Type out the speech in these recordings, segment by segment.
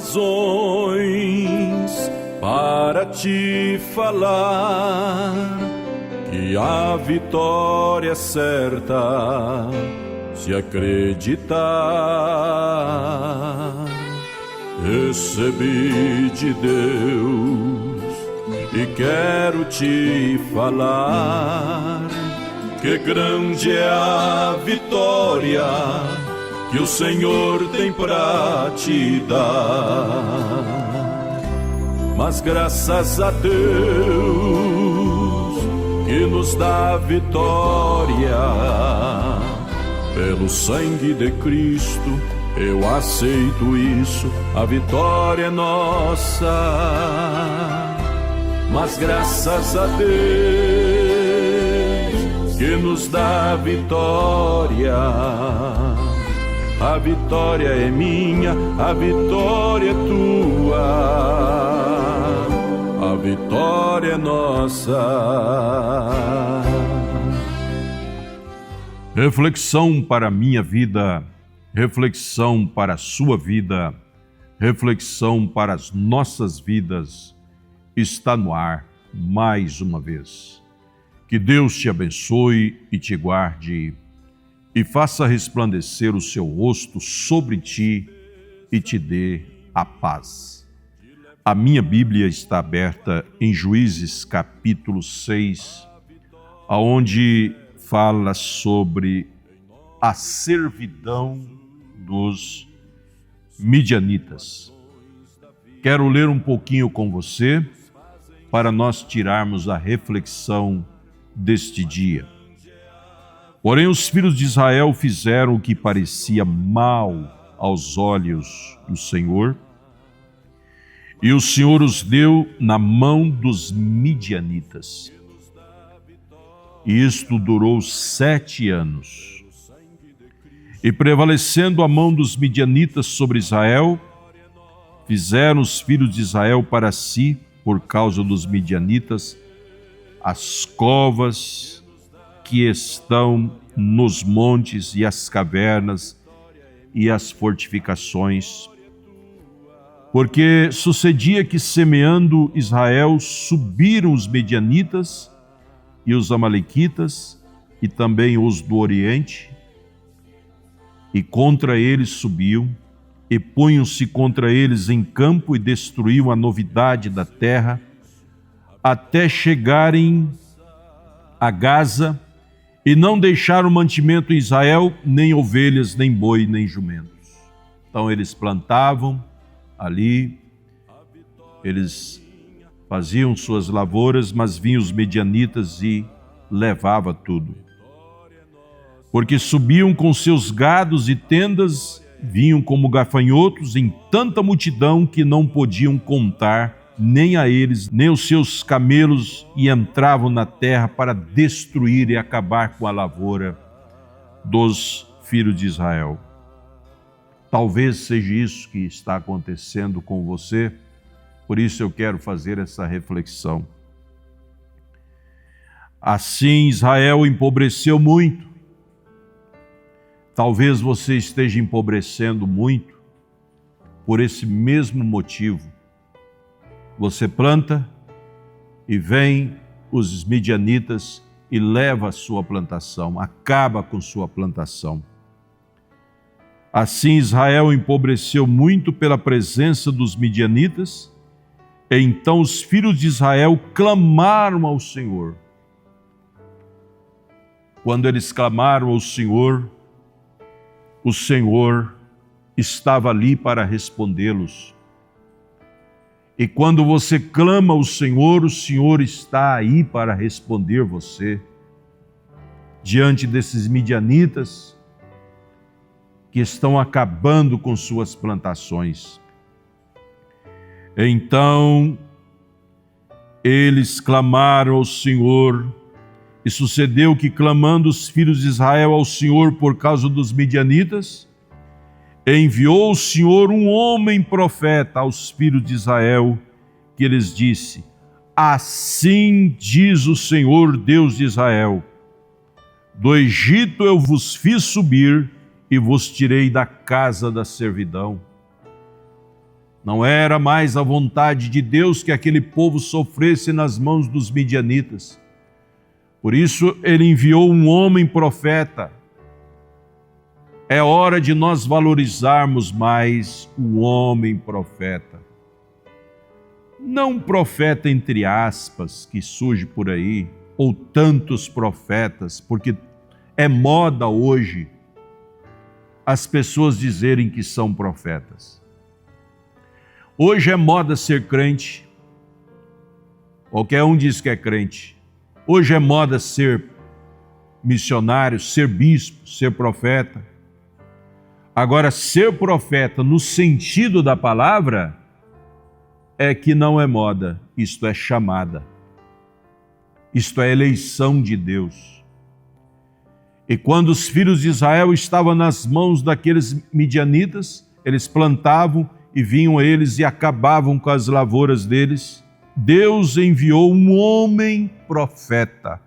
razões para te falar que a vitória é certa se acreditar. Recebi de Deus e quero te falar que grande é a vitória que o Senhor tem pra te dar. Mas graças a Deus que nos dá vitória, pelo sangue de Cristo eu aceito isso, a vitória é nossa. Mas graças a Deus que nos dá vitória, a vitória é minha, a vitória é tua, a vitória é nossa. Reflexão para a minha vida, reflexão para a sua vida, reflexão para as nossas vidas, está no ar mais uma vez. Que Deus te abençoe e te guarde e faça resplandecer o seu rosto sobre ti e te dê a paz. A minha Bíblia está aberta em Juízes capítulo 6, aonde fala sobre a servidão dos midianitas. Quero ler um pouquinho com você para nós tirarmos a reflexão deste dia. Porém, os filhos de Israel fizeram o que parecia mal aos olhos do Senhor, e o Senhor os deu na mão dos midianitas. E isto durou 7 anos. E prevalecendo a mão dos midianitas sobre Israel, fizeram os filhos de Israel para si, por causa dos midianitas, as covas que estão nos montes e as cavernas e as fortificações. Porque sucedia que, semeando Israel, subiram os medianitas e os amalequitas e também os do Oriente, e contra eles subiam, e punham-se contra eles em campo e destruíam a novidade da terra, até chegarem a Gaza, e não deixaram mantimento em Israel, nem ovelhas, nem boi, nem jumentos. Então eles plantavam ali, eles faziam suas lavouras, mas vinham os medianitas e levava tudo. Porque subiam com seus gados e tendas, vinham como gafanhotos em tanta multidão que não podiam contar nem a eles, nem os seus camelos, e entravam na terra para destruir e acabar com a lavoura dos filhos de Israel. Talvez seja isso que está acontecendo com você, por isso eu quero fazer essa reflexão. Assim Israel empobreceu muito. Talvez você esteja empobrecendo muito por esse mesmo motivo. Você planta e vem os midianitas e leva a sua plantação, acaba com sua plantação. Assim Israel empobreceu muito pela presença dos midianitas, e então os filhos de Israel clamaram ao Senhor. Quando eles clamaram ao Senhor, o Senhor estava ali para respondê-los. E quando você clama ao Senhor, o Senhor está aí para responder você. Diante desses midianitas que estão acabando com suas plantações. Então, eles clamaram ao Senhor, e sucedeu que, clamando os filhos de Israel ao Senhor por causa dos midianitas, enviou o Senhor um homem profeta aos filhos de Israel, que lhes disse: assim diz o Senhor Deus de Israel, do Egito eu vos fiz subir e vos tirei da casa da servidão. Não era mais a vontade de Deus que aquele povo sofresse nas mãos dos midianitas. Por isso ele enviou um homem profeta. É hora de nós valorizarmos mais o homem profeta. Não um profeta entre aspas que surge por aí, ou tantos profetas, porque é moda hoje as pessoas dizerem que são profetas. Hoje é moda ser crente. Qualquer um diz que é crente. Hoje é moda ser missionário, ser bispo, ser profeta. Agora, ser profeta no sentido da palavra é que não é moda, isto é chamada. Isto é eleição de Deus. E quando os filhos de Israel estavam nas mãos daqueles midianitas, eles plantavam e vinham eles e acabavam com as lavouras deles. Deus enviou um homem profeta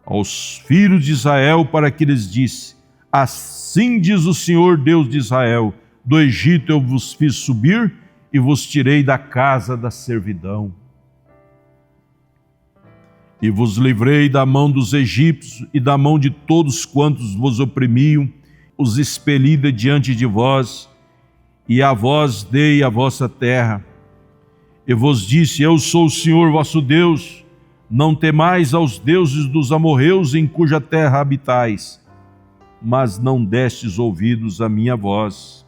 aos filhos de Israel para que lhes disse: assim diz o Senhor Deus de Israel, do Egito eu vos fiz subir e vos tirei da casa da servidão. E vos livrei da mão dos egípcios e da mão de todos quantos vos oprimiam, os expeli de diante de vós, e a vós dei a vossa terra. E vos disse: eu sou o Senhor vosso Deus, não temais aos deuses dos amorreus em cuja terra habitais, mas não destes ouvidos à minha voz.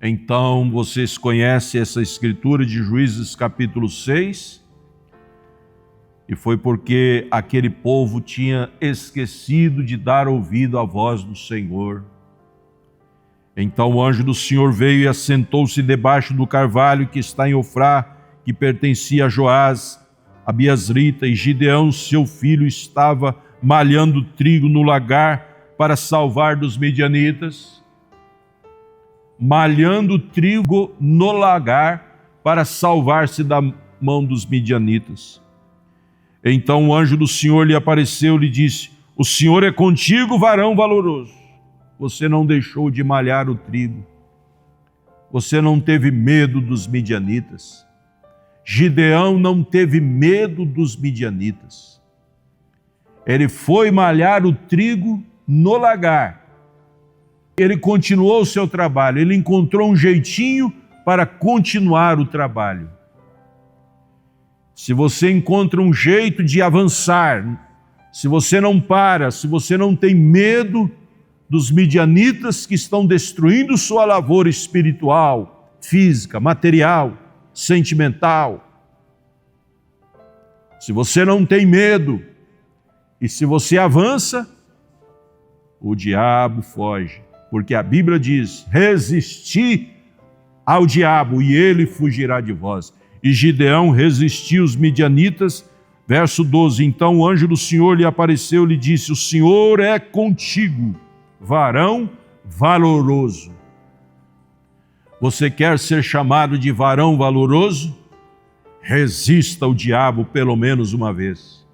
Então vocês conhecem essa escritura de Juízes capítulo 6, e foi porque aquele povo tinha esquecido de dar ouvido à voz do Senhor. Então o anjo do Senhor veio e assentou-se debaixo do carvalho que está em Ofrá, que pertencia a Joás, a Biasrita, e Gideão, seu filho, estava malhando trigo no lagar para salvar dos midianitas. Malhando trigo no lagar para salvar-se da mão dos midianitas. Então o anjo do Senhor lhe apareceu e lhe disse: o Senhor é contigo, varão valoroso. Você não deixou de malhar o trigo. Você não teve medo dos midianitas. Gideão não teve medo dos midianitas. Ele foi malhar o trigo no lagar. Ele continuou o seu trabalho. Ele encontrou um jeitinho para continuar o trabalho. Se você encontra um jeito de avançar, se você não para, se você não tem medo dos midianitas que estão destruindo sua lavoura espiritual, física, material, sentimental, se você não tem medo e se você avança, o diabo foge, porque a Bíblia diz: resisti ao diabo e ele fugirá de vós. E Gideão resistiu os midianitas. Verso 12, então o anjo do Senhor lhe apareceu e lhe disse: o Senhor é contigo, varão valoroso. Você quer ser chamado de varão valoroso? Resista ao diabo pelo menos uma vez.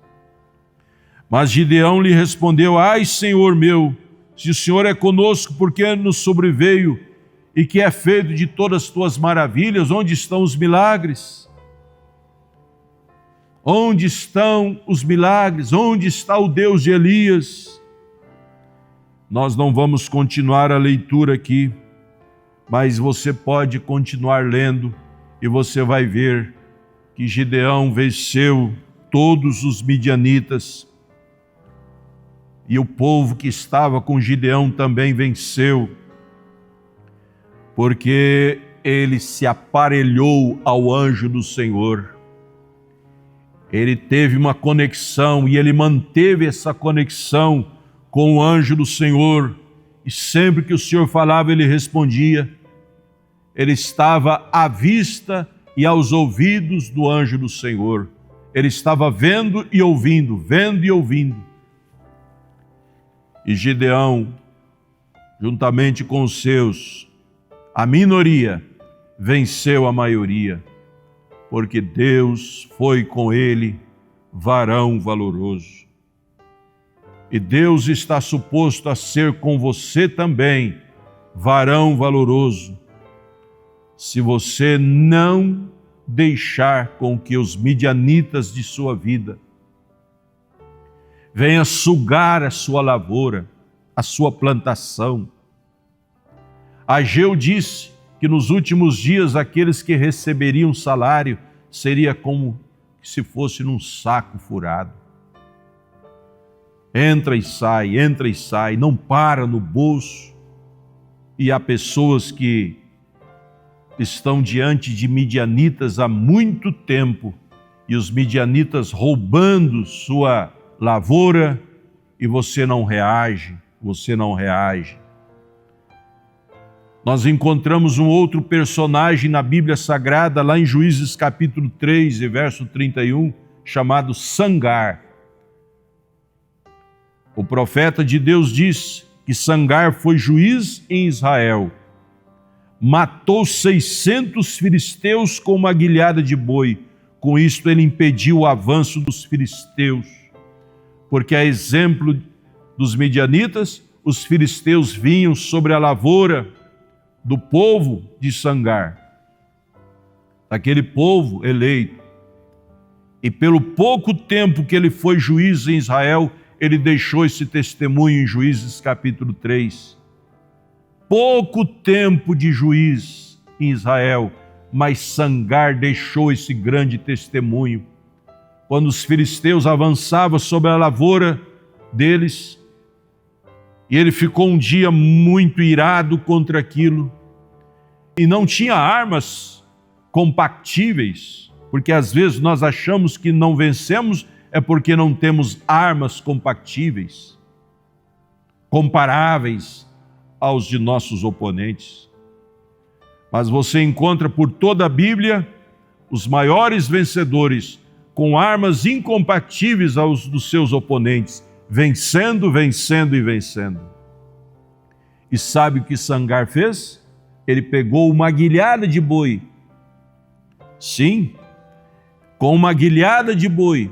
Mas Gideão lhe respondeu: ai, Senhor meu, se o Senhor é conosco, por que nos sobreveio e que é feito de todas as tuas maravilhas? Onde estão os milagres? Onde estão os milagres? Onde está o Deus de Elias? Nós não vamos continuar a leitura aqui, mas você pode continuar lendo e você vai ver que Gideão venceu todos os midianitas e o povo que estava com Gideão também venceu, porque ele se aparelhou ao anjo do Senhor. Ele teve uma conexão e ele manteve essa conexão com o anjo do Senhor, e sempre que o Senhor falava, ele respondia. Ele estava à vista e aos ouvidos do anjo do Senhor. Ele estava vendo e ouvindo, vendo e ouvindo. E Gideão, juntamente com os seus, a minoria, venceu a maioria, porque Deus foi com ele, varão valoroso. E Deus está suposto a ser com você também, varão valoroso, se você não deixar com que os midianitas de sua vida venham sugar a sua lavoura, a sua plantação. Ageu disse que nos últimos dias aqueles que receberiam salário seria como se fosse num saco furado. Entra e sai, não para no bolso. E há pessoas que estão diante de midianitas há muito tempo e os midianitas roubando sua lavoura e você não reage. Nós encontramos um outro personagem na Bíblia Sagrada, lá em Juízes capítulo 3 e verso 31, chamado Sangar. O profeta de Deus diz que Sangar foi juiz em Israel. Matou 600 filisteus com uma guilhada de boi. Com isto ele impediu o avanço dos filisteus. Porque a exemplo dos midianitas, os filisteus vinham sobre a lavoura do povo de Sangar, daquele povo eleito. E pelo pouco tempo que ele foi juiz em Israel, ele deixou esse testemunho em Juízes capítulo 3. Pouco tempo de juiz em Israel, mas Sangar deixou esse grande testemunho. Quando os filisteus avançavam sobre a lavoura deles, e ele ficou um dia muito irado contra aquilo, e não tinha armas compatíveis, porque às vezes nós achamos que não vencemos é porque não temos armas compatíveis, comparáveis aos de nossos oponentes. Mas você encontra por toda a Bíblia os maiores vencedores com armas incompatíveis aos dos seus oponentes, vencendo. E sabe o que Sangar fez? Ele pegou uma guilhada de boi. Sim, com uma guilhada de boi,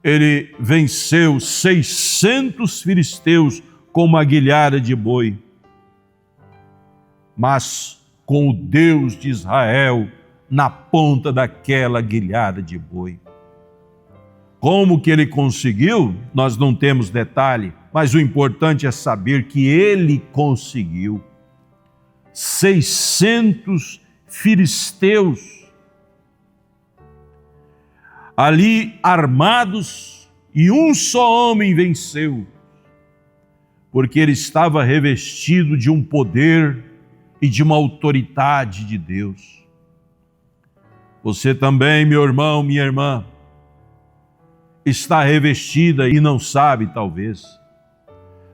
ele venceu 600 filisteus com uma guilhada de boi. Mas com o Deus de Israel na ponta daquela guilhada de boi. Como que ele conseguiu? Nós não temos detalhe, mas o importante é saber que ele conseguiu. 600 filisteus ali armados, e um só homem venceu, porque ele estava revestido de um poder e de uma autoridade de Deus. Você também, meu irmão, minha irmã, está revestida e não sabe, talvez.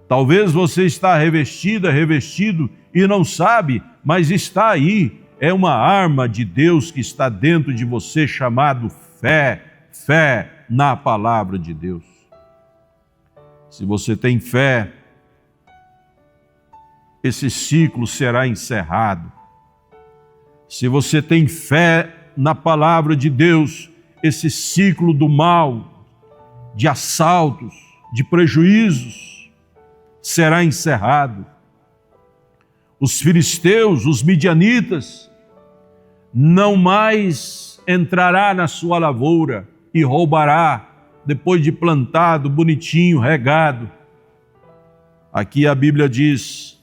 Talvez você está revestido e não sabe, mas está aí. É uma arma de Deus que está dentro de você, chamado fé na palavra de Deus. Se você tem fé, esse ciclo será encerrado. Se você tem fé na palavra de Deus, esse ciclo do mal, de assaltos, de prejuízos, será encerrado. Os filisteus, os midianitas, não mais entrará na sua lavoura e roubará, depois de plantado, bonitinho, regado. Aqui a Bíblia diz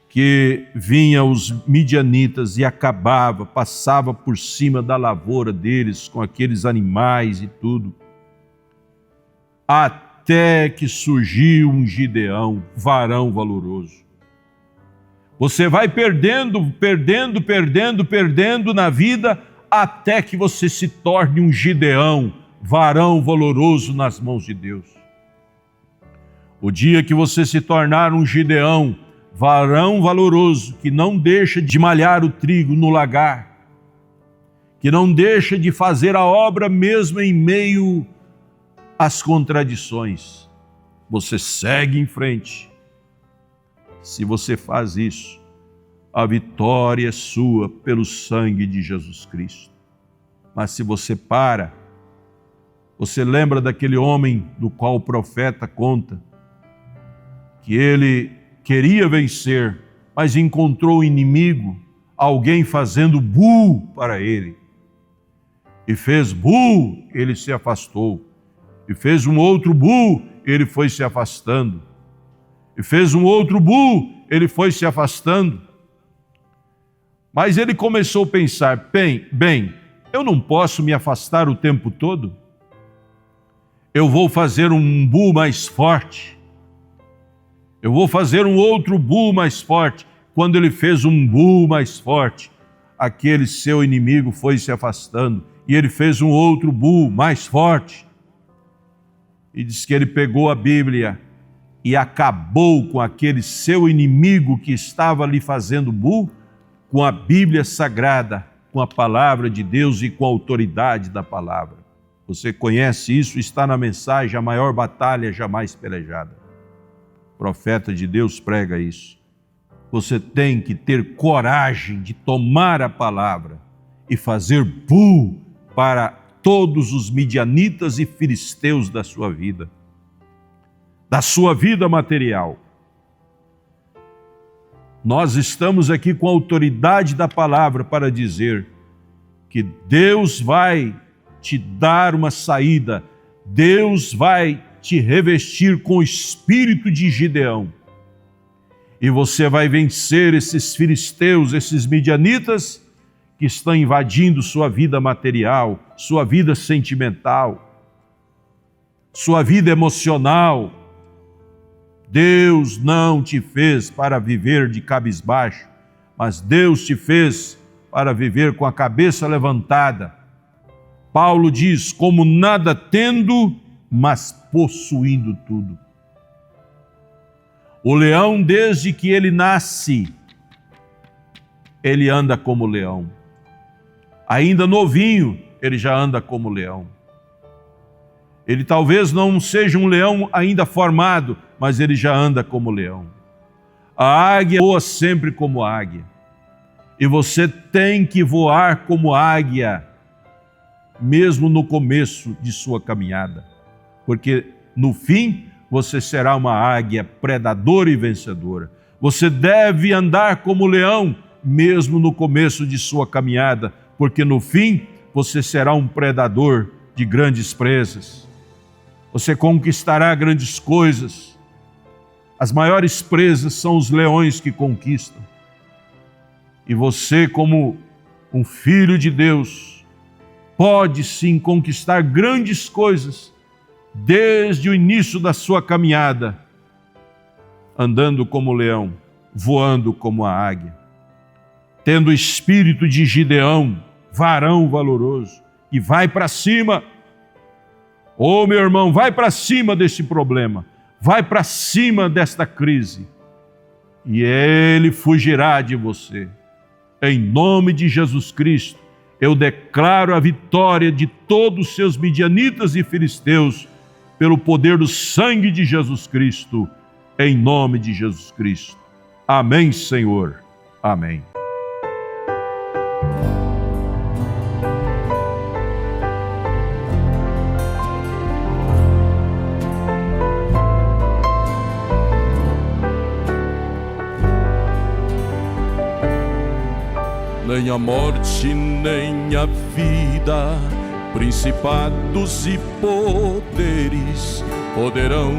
que vinha os midianitas e passava por cima da lavoura deles com aqueles animais e tudo. Até que surgiu um Gideão, varão valoroso. Você vai perdendo na vida até que você se torne um Gideão, varão valoroso nas mãos de Deus. O dia que você se tornar um Gideão, varão valoroso, que não deixa de malhar o trigo no lagar, que não deixa de fazer a obra mesmo em meio às contradições, você segue em frente. Se você faz isso, a vitória é sua pelo sangue de Jesus Cristo. Mas se você para, você lembra daquele homem do qual o profeta conta, que ele queria vencer, mas encontrou o inimigo, alguém fazendo bu para ele. E fez bu, ele se afastou. E fez um outro bu, ele foi se afastando. E fez um outro bu, ele foi se afastando. Mas ele começou a pensar, bem, eu não posso me afastar o tempo todo. Eu vou fazer um bu mais forte. Eu vou fazer um outro bu mais forte. Quando ele fez um bu mais forte, aquele seu inimigo foi se afastando. E ele fez um outro bu mais forte. E diz que ele pegou a Bíblia e acabou com aquele seu inimigo que estava ali fazendo bu, com a Bíblia Sagrada, com a palavra de Deus e com a autoridade da palavra. Você conhece isso, está na mensagem, a maior batalha jamais pelejada. O profeta de Deus prega isso. Você tem que ter coragem de tomar a palavra e fazer bu para todos os midianitas e filisteus da sua vida material. Nós estamos aqui com a autoridade da palavra para dizer que Deus vai te dar uma saída, Deus vai te revestir com o espírito de Gideão. E você vai vencer esses filisteus, esses midianitas que estão invadindo sua vida material, sua vida sentimental, sua vida emocional. Deus não te fez para viver de cabisbaixo, mas Deus te fez para viver com a cabeça levantada. Paulo diz, como nada tendo, mas possuindo tudo. O leão, desde que ele nasce, ele anda como leão. Ainda novinho, ele já anda como leão. Ele talvez não seja um leão ainda formado, mas ele já anda como leão. A águia voa sempre como águia. E você tem que voar como águia, mesmo no começo de sua caminhada. Porque no fim, você será uma águia predadora e vencedora. Você deve andar como leão, mesmo no começo de sua caminhada, porque no fim, você será um predador de grandes presas. Você conquistará grandes coisas. As maiores presas são os leões que conquistam. E você, como um filho de Deus, pode sim conquistar grandes coisas desde o início da sua caminhada, andando como leão, voando como a águia, tendo o espírito de Gideão, varão valoroso, e vai para cima. Ô meu irmão, vai para cima desse problema, vai para cima desta crise, e ele fugirá de você. Em nome de Jesus Cristo, eu declaro a vitória de todos os seus midianitas e filisteus, pelo poder do sangue de Jesus Cristo, em nome de Jesus Cristo. Amém, Senhor. Amém. Nem a morte, nem a vida, principados e poderes poderão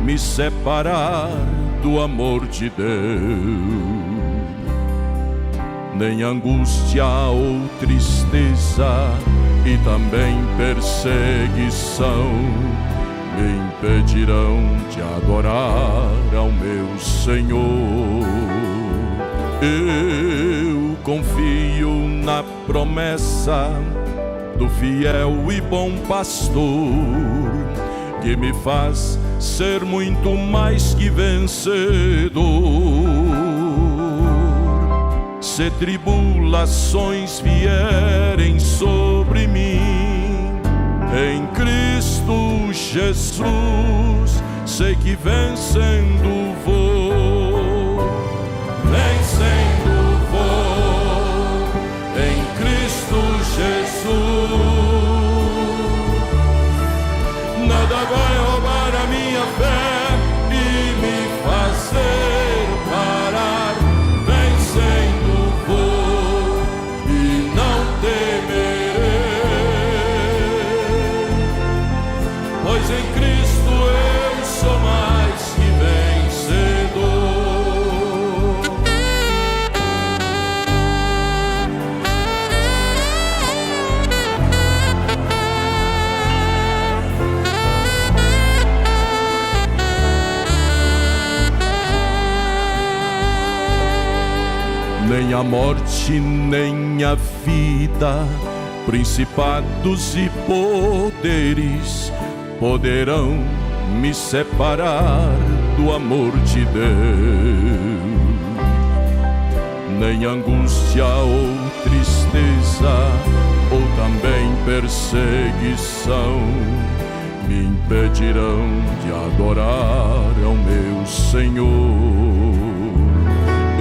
me separar do amor de Deus. Nem angústia ou tristeza e também perseguição me impedirão de adorar ao meu Senhor. Eu confio na promessa do fiel e bom pastor, que me faz ser muito mais que vencedor. Se tribulações vierem sobre mim, em Cristo Jesus, sei que vencendo vou, vencendo vou, em Cristo Jesus. Nada vai roubar a minha fé e me fazer parar a morte nem a vida, principados e poderes poderão me separar do amor de Deus. Nem angústia ou tristeza, ou também perseguição, me impedirão de adorar ao meu Senhor.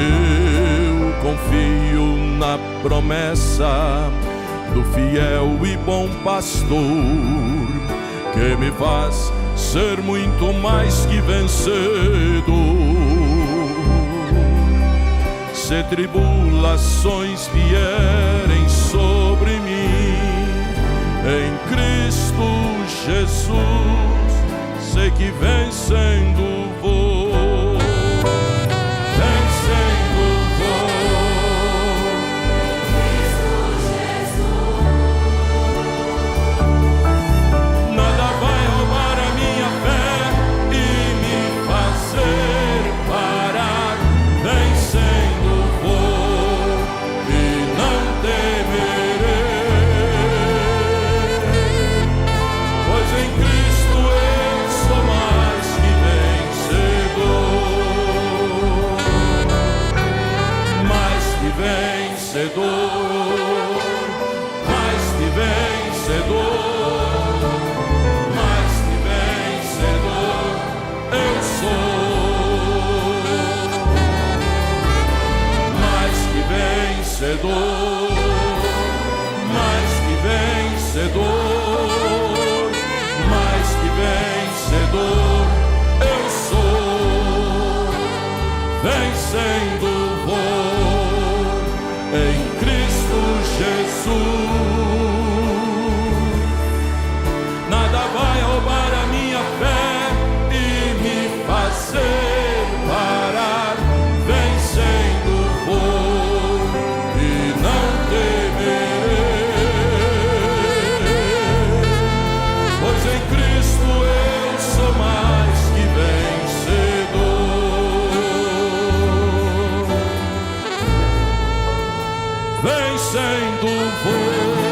Eu confio na promessa do fiel e bom pastor, que me faz ser muito mais que vencedor. Se tribulações vierem sobre mim, em Cristo Jesus, sei que vencendo vou, vencendo vou. Nada vai roubar a minha fé e me fazer parar, vencendo vou e não temerei, pois em Cristo eu sou mais que vencedor, mais que vencedor, mais que vencedor, mais que vencedor eu sou, mais que vencedor, mais que vencedor, mais que vencedor eu sou, vencendo vou em Cristo Jesus. Nada vai roubar a minha fé e me fazer parar, vencendo vou e não temerei, pois em Cristo eu sou mais que vencedor, vencendo vou.